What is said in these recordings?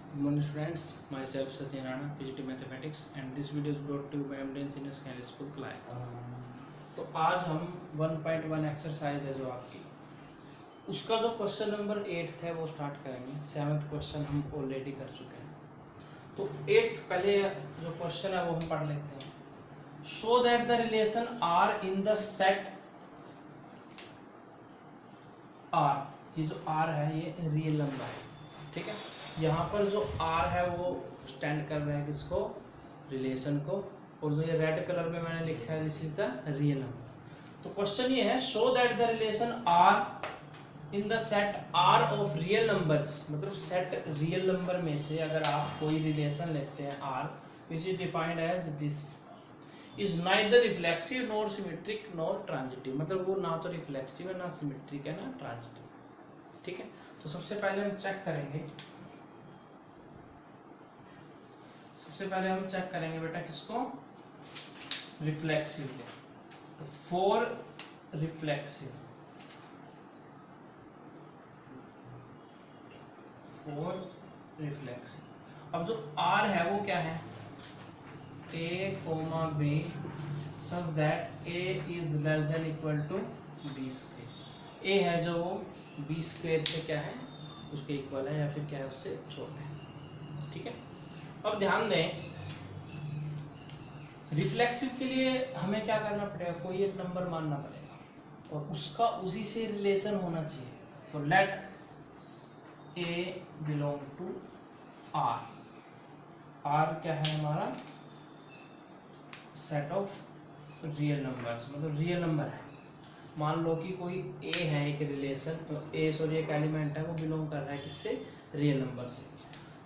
Good morning students, myself Sachin Rana, PGT Mathematics and this video is brought to you by MDN Senior Secondary School Kalai। तो आज हम 1.1 exercise है जो आपकी उसका जो क्वेश्चन नंबर 8 है वो स्टार्ट करेंगे। 7th क्वेश्चन हम ऑलरेडी कर चुके हैं। तो 8th पहले जो क्वेश्चन है वो हम पढ़ लेते हैं। Show that the relation R in the set R, ये जो आर है ये रियल नंबर है, ठीक है। यहाँ पर जो आर है वो स्टैंड कर रहे हैं किसको, रिलेशन को, और जो ये रेड कलर में मैंने लिखा है this is the real number. तो क्वेश्चन ये है show that the relation R in the set R of real numbers, मतलब सेट रियल नंबर में से अगर आप कोई रिलेशन लेते हैं R which is defined as this is neither reflexive nor symmetric nor transitive, मतलब वो ना तो रिफ्लेक्सिव है ना सिमेट्रिक है ना ट्रांजिटिव, ठीक है। तो सबसे पहले हम चेक करेंगे बेटा किसको, रिफ्लेक्सिव को। तो फॉर रिफ्लेक्सिव अब जो R है वो क्या है, A, B such that A is less than equal to B square। A है जो B स्क्वायर से क्या है उसके इक्वल है या फिर क्या है उससे छोटा है, ठीक है। अब ध्यान दें रिफ्लेक्सिव के लिए हमें क्या करना पड़ेगा, कोई एक नंबर मानना पड़ेगा और उसका उसी से रिलेशन होना चाहिए। तो let A belong to R, R क्या है हमारा सेट ऑफ रियल नंबर्स, मतलब रियल नंबर है। मान लो कि कोई A है एक रिलेशन, तो A सॉरी एक एलिमेंट है वो बिलोंग कर रहा है किससे, रियल नंबर से।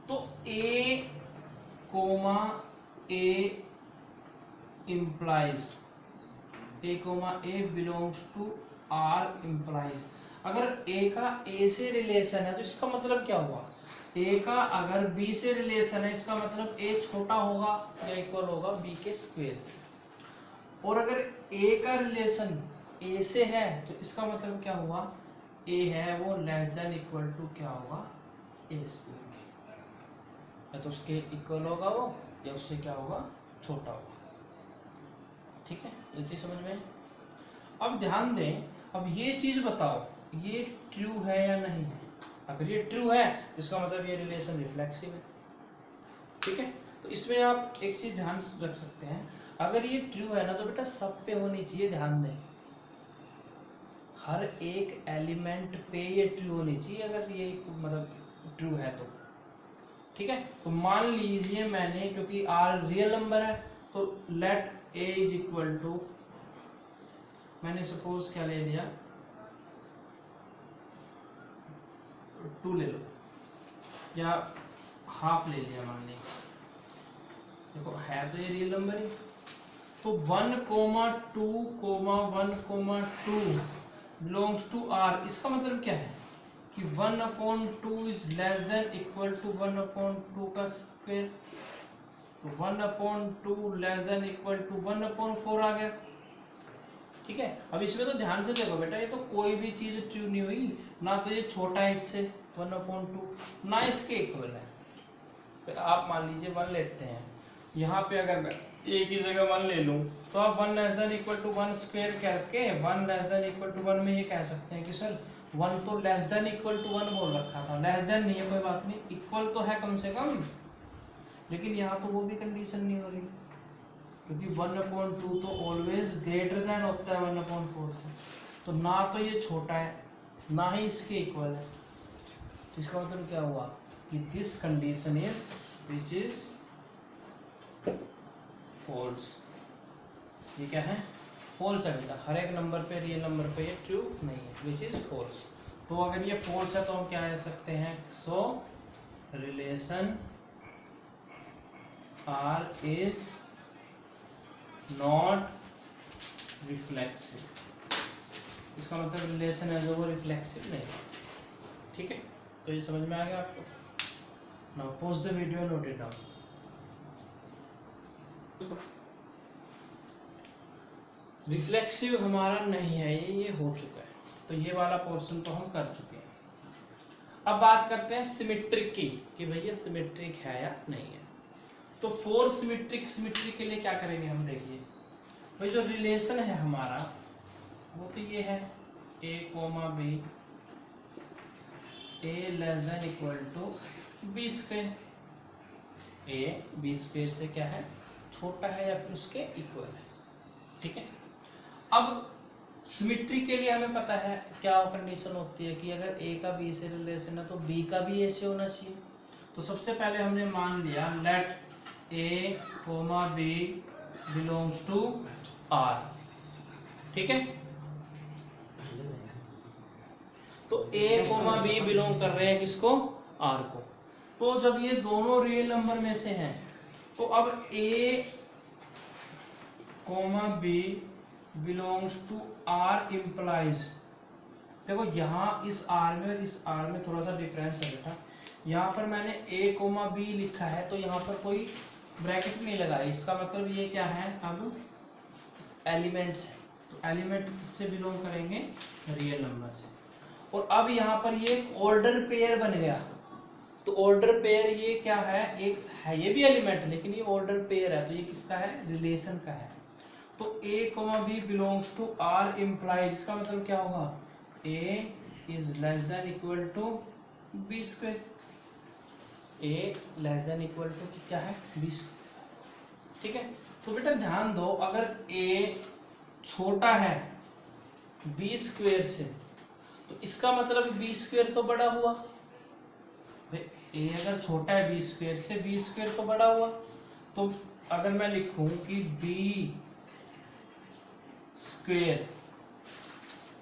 तो A comma A implies A comma A belongs to R implies, अगर A का A से रिलेशन है तो इसका मतलब क्या हुआ, A का अगर B से रिलेशन है इसका मतलब A छोटा होगा या इक्वल होगा B के स्क्वायर। और अगर A का रिलेशन A से है तो इसका मतलब क्या हुआ, A है वो लेस देन इक्वल टू क्या होगा A स्क्वायर, या तो उसके इक्वल होगा वो या उससे क्या होगा छोटा होगा, ठीक है। इतनी समझ में। अब ध्यान दें, अब ये चीज बताओ ये ट्रू है या नहीं है। अगर ये ट्रू है इसका मतलब ये रिलेशन रिफ्लेक्सिव है, ठीक है। तो इसमें आप एक चीज ध्यान रख सकते हैं, अगर ये ट्रू है ना तो बेटा सब पे होनी चाहिए, ध्यान दें हर एक एलिमेंट पे ये ट्रू होनी चाहिए अगर ये मतलब ट्रू है तो, ठीक है। तो मान लीजिए मैंने, क्योंकि R रियल नंबर है तो let A is equal to, मैंने सपोज क्या ले लिया 2 ले लो या हाफ ले लिया मान लीजिए, देखो है तो ये रियल नंबर ही। तो 1,2,1,2 बिलोंग्स टू R, इसका मतलब क्या है कि 1/2 is less than equal to 1/2 का स्क्वायर। तो 1/2 लेस देन इक्वल टू 1/4 आ गया, ठीक है। अब इसमें तो ध्यान से देखो बेटा, ये तो कोई भी चीज ट्रू नहीं हुई, ना तो ये छोटा है इससे 1/2 ना इसके इक्वल है। फिर आप मान लीजिए 1 लेते हैं, यहाँ पे अगर मैं एक ही जगह 1 ले लूँ तो आप 1 less than equal to 1 square करके 1 लेस देन इक्वल टू 1 में ये कह सकते हैं कि सर 1 तो लेस देन इक्वल टू 1 बोल रखा था, लेस देन नहीं है कोई बात नहीं, इक्वल तो है कम से कम, लेकिन यहाँ तो वो भी कंडीशन नहीं हो रही क्योंकि 1/2 तो ऑलवेज ग्रेटर देन होता है 1/4 से। तो ना तो ये छोटा है ना ही इसके इक्वल है, तो इसका मतलब क्या हुआ कि this condition is which is false. ये क्या है, फॉल्स है बेटा, हर एक नंबर पे रियल नंबर पे ये ट्रू नहीं है, विच इज फॉल्स। तो अगर ये फॉल्स है तो हम क्या कह सकते हैं, so relation R is not reflexive, इसका मतलब रिलेशन है जो वो रिफ्लेक्सिव नहीं है, ठीक है। तो ये समझ में आ गया आपको। Now pause the video, note it down. Reflexive हमारा नहीं है, ये हो चुका है, तो ये वाला पोर्शन तो हम कर चुके हैं। अब बात करते हैं सिमेट्रिक की कि भैया सिमेट्रिक है या नहीं है। तो फोर सिमेट्रिक के लिए क्या करेंगे हम, देखिए भाई जो रिलेशन है हमारा वो तो ये है a comma b a less than equal to b square. a b square से क्या है, छोटा है या फिर उसके इक्वल है। ठीक है, अब सिमेट्री के लिए हमें पता है क्या कंडीशन होती है कि अगर a का b से रिलेशन है तो b का भी a से होना चाहिए। तो सबसे पहले हमने मान लिया let a comma b belongs to r। ठीक है, तो a कोमा b बिलोंग कर रहे हैं किसको, r को। तो जब ये दोनों रियल नंबर में से हैं तो अब a comma b belongs to r implies, देखो यहाँ इस r में और इस r में थोड़ा सा डिफरेंस है बेटा। यहाँ पर मैंने a कोमा b लिखा है तो यहाँ पर कोई ब्रैकेट नहीं लगाई, इसका मतलब ये क्या है, अब एलिमेंट्स है। तो एलिमेंट किससे बिलोंग करेंगे, रियल नंबर से। और अब यहाँ पर ये ऑर्डर पेयर बन गया। तो ऑर्डर पेयर ये क्या है, एक है ये भी एलिमेंट लेकिन ये ऑर्डर पेयर है, तो ये किसका है, रिलेशन का है। तो a comma b belongs to r implies, इसका मतलब क्या होगा, a is less than equal to b square. a less than equal to क्या है, b स्क्वायर। ठीक है, तो बेटा ध्यान दो, अगर a छोटा है b स्क्वायर से तो इसका मतलब b स्क्वायर तो बड़ा हुआ। a अगर छोटा है b स्क्वायर से, b स्क्वायर तो बड़ा हुआ। तो अगर मैं लिखूं कि b स्क्वायर,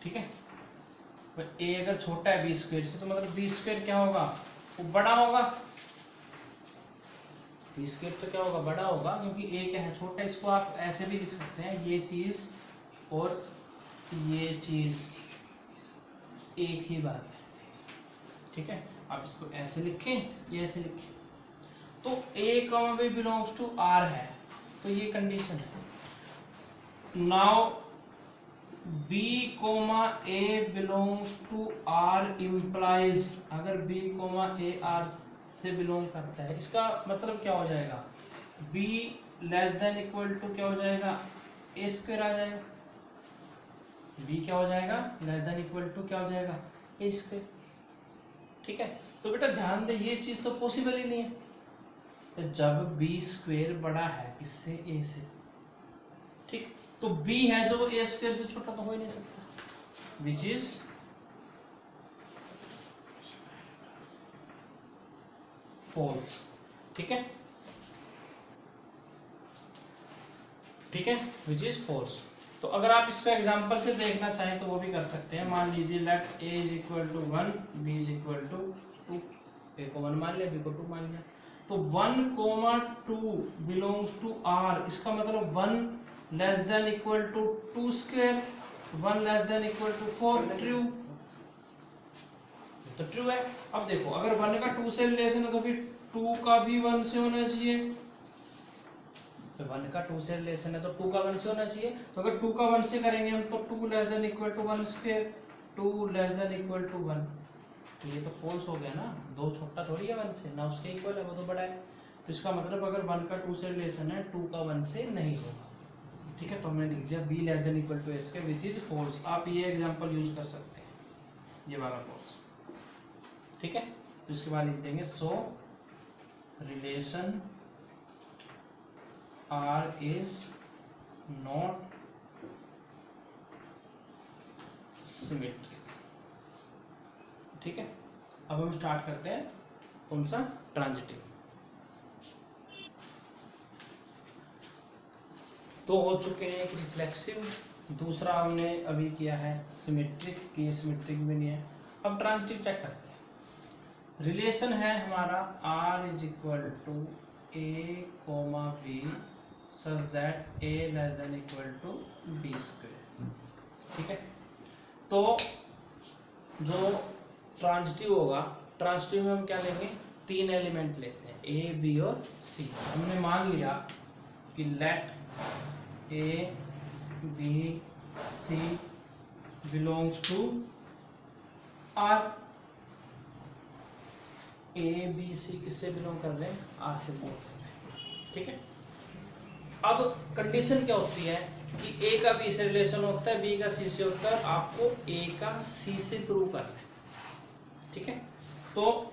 ठीक है, a अगर छोटा है b स्क्वायर से तो मतलब b स्क्वायर क्या होगा, वो बड़ा होगा। b स्क्वायर तो क्या होगा, बड़ा होगा, क्योंकि a क्या है, छोटा। इसको आप ऐसे भी लिख सकते हैं, ये चीज और ये चीज एक ही बात है। ठीक है, आप इसको ऐसे लिखें या ऐसे लिखें। तो a comma b belongs to r है, तो ये कंडीशन है। Now b comma a belongs to r implies, अगर b कोमा a r से बिलोंग करता है, इसका मतलब क्या हो जाएगा, b less than equal to क्या हो जाएगा, a स्क्वायर आ जाएगा। b क्या हो जाएगा, लेस देन इक्वल टू क्या हो जाएगा, a स्क्वायर। ठीक है, तो बेटा ध्यान दे ये चीज तो पॉसिबल ही नहीं है। तो जब b स्क्वायर बड़ा है किससे, a से, ठीक, तो b है जो a स्क्वायर से छोटा तो हो ही नहीं सकता, विच इज फॉल्स। ठीक है, ठीक है, विच इज फॉल्स। तो अगर आप इसको एग्जांपल से देखना चाहें तो वो भी कर सकते हैं। मान लीजिए let a is equal to 1, b is equal to 2, a को 1 मान लिया, b को 2 मान लिया। तो 1 कोमा 2 बिलोंग्स टू r, इसका मतलब 1 less than equal to 2 square, 1 less than equal to 4, true, तो ट्रू है। अब देखो अगर 1 का 2 से रिलेशन है तो फिर 2 का भी 1 से होना चाहिए। तो 1 का 2 से रिलेशन है तो 2 का 1 से होना चाहिए। तो अगर 2 का 1 से करेंगे हम तो 2 less than equal to 1 square, 2 less than equal to 1, तो ये तो फॉल्स हो गया ना, 2 छोटा थोड़ी है 1 से, ना उसके इक्वल है, वो तो बड़ा है। तो इसका मतलब अगर 1 का 2 से रिलेशन है, 2 का 1 से नहीं होगा। ठीक है, तो हमने लिख दिया b less than equal to a square which is false. आप ये एग्जांपल यूज कर सकते हैं, ये वाला फॉल्स। ठीक है, तो इसके बाद लिख देंगे सो relation R is not symmetric। ठीक है, अब हम स्टार्ट करते हैं कौन सा, ट्रांजिटिव। तो हो चुके हैं एक रिफ्लेक्सिव, दूसरा हमने अभी किया है सिमेट्रिक, कि ये सिमेट्रिक भी नहीं है। अब ट्रांजिटिव चेक करते हैं। रिलेशन है हमारा R is equal to a comma b such that a less than equal to b square। ठीक है, तो जो ट्रांजिटिव होगा, ट्रांजिटिव में हम क्या लेंगे, 3 एलिमेंट लेते हैं, a b और c। हमने मान लिया कि let a b c belongs to r। A B C किससे बिलोंग कर रहे हैं, आर से बिलोंग कर रहे हैं, ठीक है। अब कंडीशन क्या होती है कि ए का बी से रिलेशन होता है, बी का सी से होता है, आपको ए का सी से प्रूव करना है, ठीक है। तो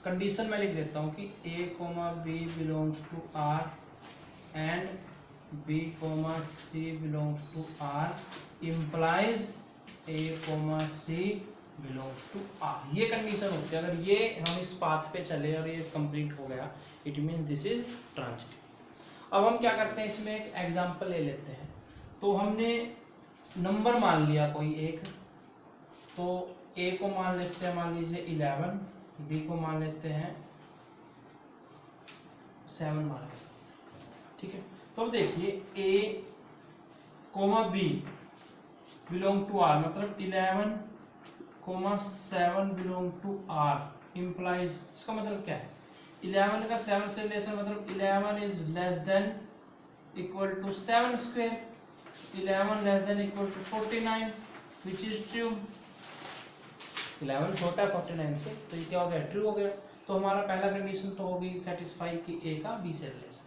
कंडीशन मैं लिख देता हूँ कि A comma B belongs to R and B comma C belongs to R implies A comma C belongs to R. ये कंडीशन होती है। अगर ये हम इस पाथ पे चले और ये कंप्लीट हो गया, it means this is transitive. अब हम क्या करते हैं, इसमें एक एग्जांपल ले लेते हैं। तो हमने नंबर मान लिया कोई एक, तो ए को मान लेते हैं, मान लीजिए 11, बी को मान लेते हैं 7 मान लेते हैं, ठीक है। तो अब देखिए A comma B belong to R, मतलब 11 comma 7 belong to R implies, इसका मतलब क्या है, 11 का 7 से रिलेशन, मतलब 11 is less than equal to 7 square, 11 less than equal to 49 which is true. 11 छोटा है 49 से, तो ये क्या हो गया, ट्रू हो गया। तो हमारा पहला कंडीशन तो हो गई सेटिस्फाई कि ए का बी से रिलेशन।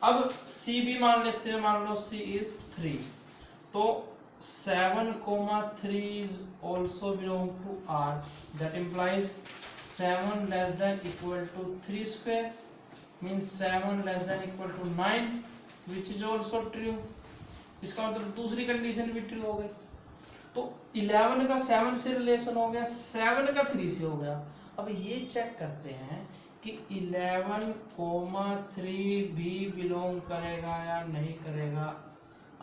अब सी भी मान लेते हैं, मान लो सी इज 3, तो 7, 3 is also belong to R, that implies 7 less than equal to 3 square means 7 less than equal to 9 which is also true। इसका मतलब दूसरी कंडीशन भी ट्रू हो गई। तो 11 का 7 से रिलेशन हो गया, 7 का 3 से हो गया। अब ये चेक करते हैं कि 11,3 भी बिलोंग करेगा या नहीं करेगा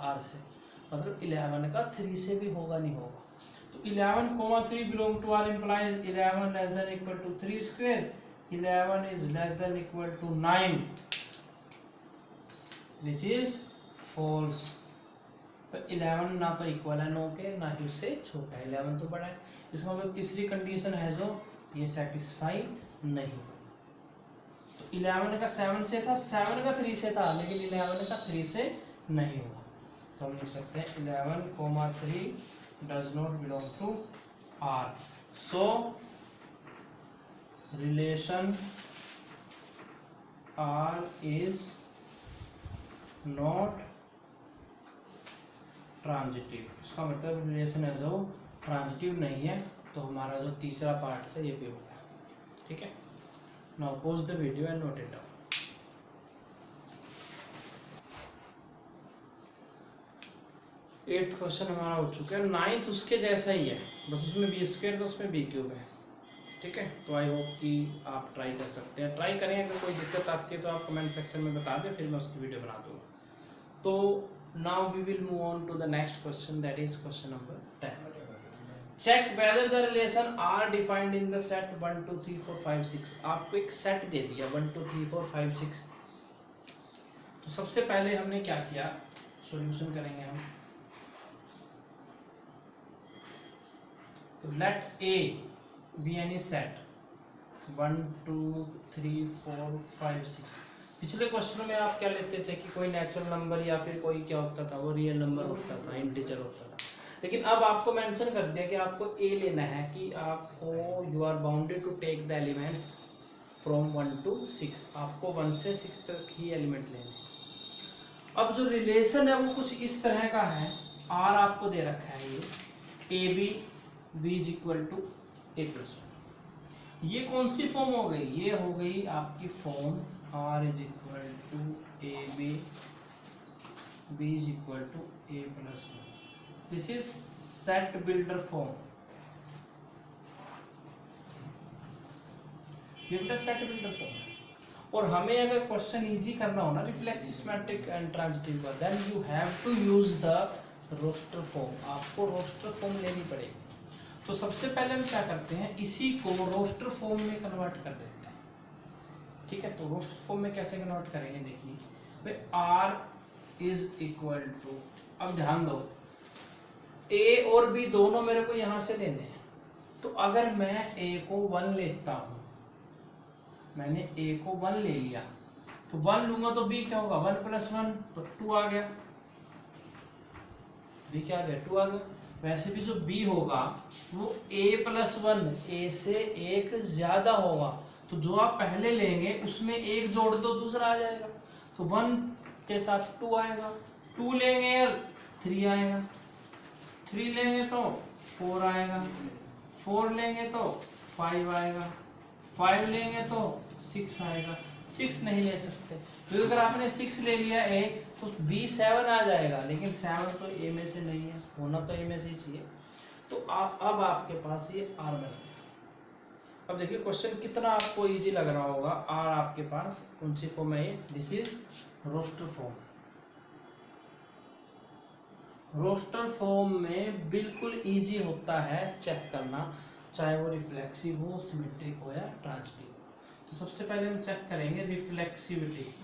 आर से, मतलब 11 का 3 से भी होगा नहीं होगा। तो 11,3 belong to R implies 11 less than equal to 3 square, 11 is less than equal to 9 which is false. तो 11 ना तो इक्वल है 9 के, ना ही उससे छोटा है, 11 तो बड़ा है। इसका मतलब तीसरी कंडीशन है जो ये सेटिस्फाई नहीं। तो 11 का 7 से था, 7 का 3 से था, लेकिन 11 का 3 से नहीं हुआ। तो हम लिख सकते हैं 11,3 does not belong to R, so relation R is not transitive. इसका मतलब रिलेशन है जो ट्रांजिटिव नहीं है। तो हमारा जो तीसरा पार्ट था ये भी हो गया, ठीक है। Now pause the video and note it down. 8th question हमारा हो चुका है। 9th उसके जैसा ही है, बस उसमें बी स्क्वायर तो उसमें बी क्यूब है, ठीक है। तो आई होप कि आप ट्राई कर सकते हैं। ट्राई करें, अगर कोई दिक्कत आती है तो आप कमेंट सेक्शन में बता दें, फिर मैं उसकी वीडियो बना दूँगा। तो now we will move on to the next question, that is question number 10। Check whether the relation R defined in the set 1 2 3 4 5 6। आपको एक सेट दे दिया 1 2 3 4 5 6। तो सबसे पहले हमने क्या किया, सॉल्यूशन करेंगे हम। तो let A B any set 1 2 3 4 5 6। पिछले क्वेश्चनों में आप क्या लेते थे कि कोई नेचुरल नंबर या फिर कोई क्या होता था, वो रियल नंबर होता था, इंटीजर होता था। लेकिन अब आपको मेंशन कर दिया कि आपको ए लेना है, कि आपको you are bounded to take the elements from 1 to 6। आपको 1 से 6 तक ही एलिमेंट लेने हैं। अब जो रिलेशन है वो कुछ इस तरह का है। आर आपको दे रखा है ये A B is equal to A plus 1। ये कौन सी फॉर्म हो गई, ये हो गई आपकी form R is equal to A B is equal to A plus 1। This is set builder form. ये बेटा सेट बिल्डर फॉर्म है। और हमें अगर क्वेश्चन इजी करना हो ना रिफ्लेक्स सिस्टमैटिक एंड ट्रांजिटिव का, then you have to use the roster form. आपको रोस्टर फॉर्म लेनी पड़ेगी। तो सबसे पहले हम क्या करते हैं, इसी को रोस्टर फॉर्म में कन्वर्ट कर देते हैं, ठीक है। तो रोस्टर फॉर्म में कैसे कन्वर्ट करेंगे, देखिए भाई आर इज इक्वल टू, अब ध्यान दो ए और बी दोनों मेरे को यहां से लेने हैं। तो अगर मैं ए को 1 लेता हूं, मैंने ए को 1 ले लिया, तो 1 लूंगा तो बी क्या होगा 1 + 1 तो 2 आ गया, बी क्या आ गया 2 आ गया। वैसे भी जो बी होगा वो a + 1 ए से एक ज्यादा होगा, तो जो आप पहले लेंगे उसमें एक जोड़ दो दूसरा आ जाएगा, तो 1 के साथ 2 आएगा, 2 लेंगे 3 आएगा, 3 लेंगे तो 4 आएगा, 4 लेंगे तो 5 आएगा, 5 लेंगे तो 6 आएगा। 6 नहीं ले सकते क्योंकि अगर आपने 6 ले लिया ए तो बी 7 आ जाएगा, लेकिन 7 तो ए में से नहीं है, होना तो ए में से ही चाहिए। तो अब आपके पास ये आर बन गया। अब देखिए क्वेश्चन कितना आपको इजी लग रहा होगा। आर आपके पास कौन सी फॉर्म है ये? This is roster form. Roster form में बिल्कुल इजी होता है चेक करना, चाहे वो रिफ्लेक्सिव हो, सिमेट्रिक हो या ट्रांजिटिव हो। तो सबसे पहले हम चेक करेंगे रिफ्लेक्सिविटी।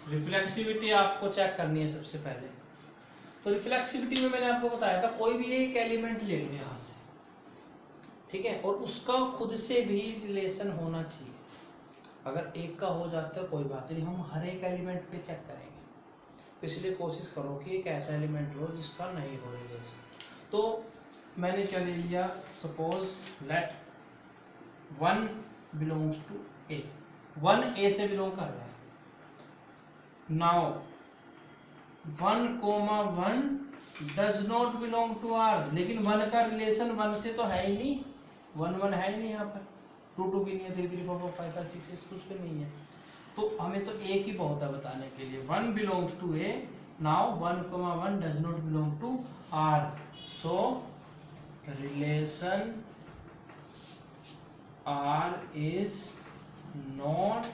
रिफ्लेक्सिविटी आपको चेक करनी है सबसे पहले। तो रिफ्लेक्सिविटी में मैंने आपको बताया था कोई भी एक एलिमेंट ले लो यहाँ से, ठीक है, और उसका खुद से भी रिलेशन होना चाहिए। अगर एक का हो जाता है कोई बात नहीं, हम हर एक एलिमेंट पे चेक करेंगे। तो इसलिए कोशिश करो कि एक ऐसा एलिमेंट लो जिसका नहीं हो रिलेशन। तो मैंने क्या ले लिया, suppose let 1 belongs to A, 1 A से बिलोंग कर रहा है। Now 1,1 does not belong to R, लेकिन 1 का रिलेशन 1 से तो है ही नहीं, 1 है ही नहीं यहाँ पर, 2 भी नहीं है, 3 3 4 4 5 5 6 6 कुछ भी नहीं है। तो हमें तो एक ही बहुत है बताने के लिए, 1 belongs to A. Now 1,1 does not belong to R, so relation R is not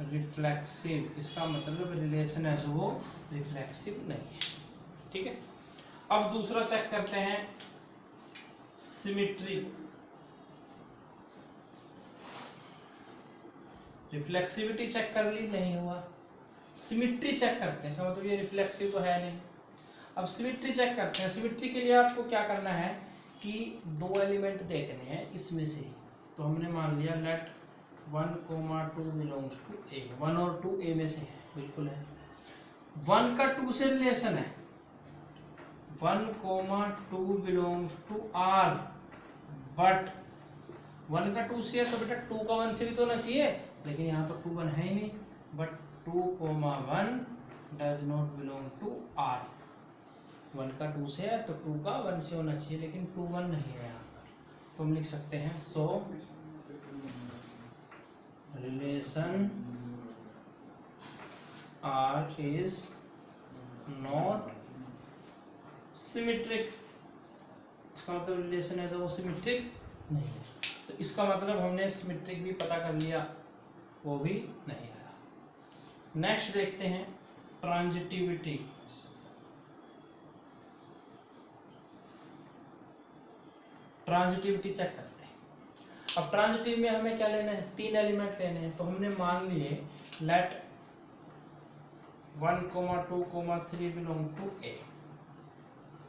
reflexive. इसका मतलब रिलेशन है जो वो रिफ्लेक्सिव नहीं है, ठीक है। अब दूसरा चेक करते हैं सिमेट्री। रिफ्लेक्सिविटी चेक कर ली, नहीं हुआ। सिमेट्री चेक करते हैं, इसका मतलब ये रिफ्लेक्सिव तो है नहीं। अब सिमेट्री चेक करते हैं। सिमेट्री के लिए आपको क्या करना है कि 2 एलिमेंट देखने हैं इसमें से। तो हमने मान लिया लेट 1,2 बिलोंग्स टू ए, 1 और 2 ए में से है, बिल्कुल है। 1 का 2 से रिलेशन है, 1,2 बिलोंग्स टू आर, बट 1 का 2 से है तो बेटा 2 का 1 से भी तो होना चाहिए, लेकिन यहाँ तो 2 1 है ही नहीं, but 2,1 does not belong to R. 1 का 2 से है तो 2 का 1 से होना चाहिए, लेकिन 2 1 नहीं है यहाँ पर। तो हम लिख सकते हैं so relation R is not symmetric. इसका मतलब रिलेशन है तो वो सिमेट्रिक नहीं है। तो इसका मतलब हमने सिमेट्रिक भी पता कर लिया, वो भी नहीं आया। नेक्स्ट देखते हैं ट्रांजिटिविटी। ट्रांजिटिविटी चेक करते हैं। अब ट्रांजिटिव में हमें क्या लेना है, 3 एलिमेंट लेने हैं। तो हमने मान लिए लेट 1,2,3 बिलोंग टू ए,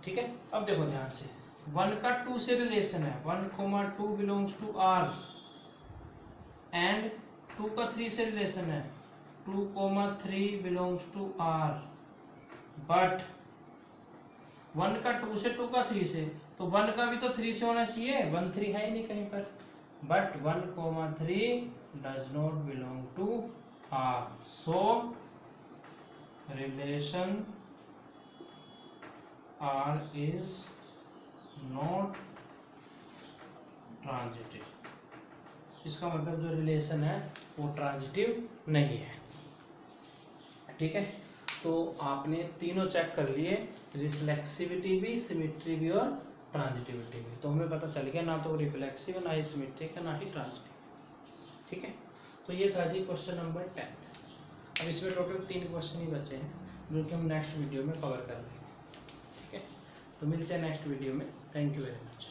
ठीक है। अब देखो ध्यान से, 1 का 2 से रिलेशन है, 1,2 बिलोंग्स टू आर, एंड 2 का 3 से रिलेशन है, 2,3 बिलोंग्स टू आर, बट 1 का 2 से 2 का 3 से, तो 1 का भी तो 3 से होना चाहिए, 1 3 है ही नहीं कहीं पर, but 1,3 does not belong to R, so relation R is not transitive. इसका मतलब जो रिलेशन है वो ट्रांजिटिव नहीं है, ठीक है। तो आपने तीनों चेक कर लिए, रिफ्लेक्सिविटी भी, सिमेट्री भी और ट्रांजिटिविटी भी। तो हमें पता चल गया ना तो रिफ्लेक्सिव, ना ही सिमेट्रिक, ना ही ट्रांजिटिव, ठीक है। तो ये था जी क्वेश्चन नंबर 10। अब इसमें टोटल 3 क्वेश्चन ही बचे हैं जो कि हम नेक्स्ट वीडियो में कवर कर लेंगे, ठीक है। तो मिलते हैं नेक्स्ट वीडियो में। Thank you very much.